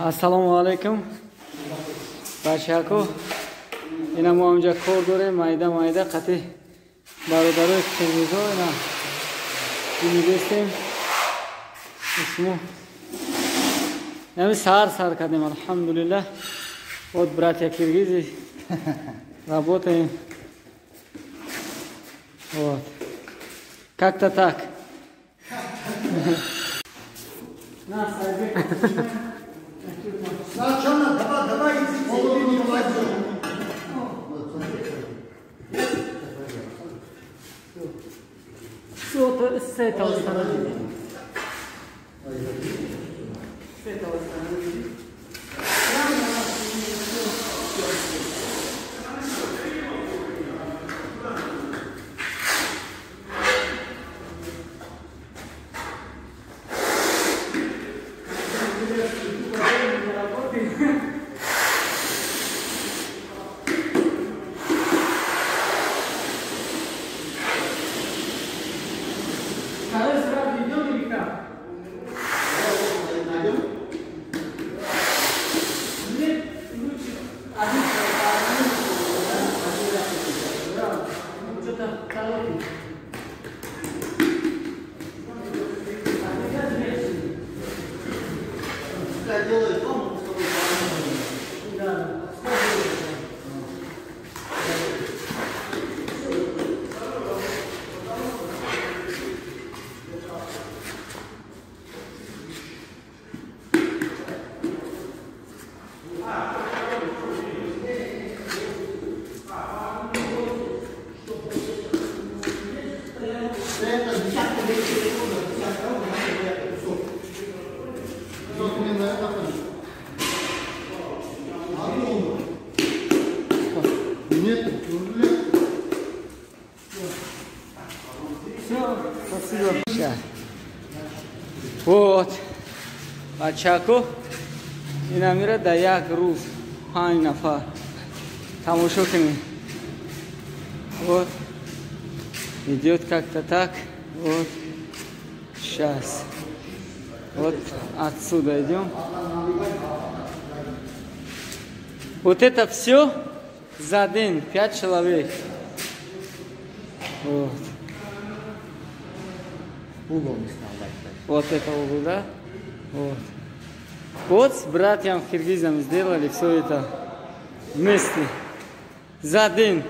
Ассалому алейкум. Бачако. Ина мо амҷа кор дорем, майда қати бародарои Киргизо ина инвестем. Исмо. Нами сар кардем, алхамдулиллах. Вот братья киргизы работаем. Вот. Как-то так. Давай, Все, с этого стороны. С этого стороны. Вот, Бачако, ина мира да як рӯз 5 нафар тамошо кунем. Вот, идет как-то так. Вот, сейчас. Вот отсюда идем. Вот это все за день 5 человек. Вот. угол не снял, Вот это угол, да? Вот. Вот с братьям киргизами сделали все это вместе. За день.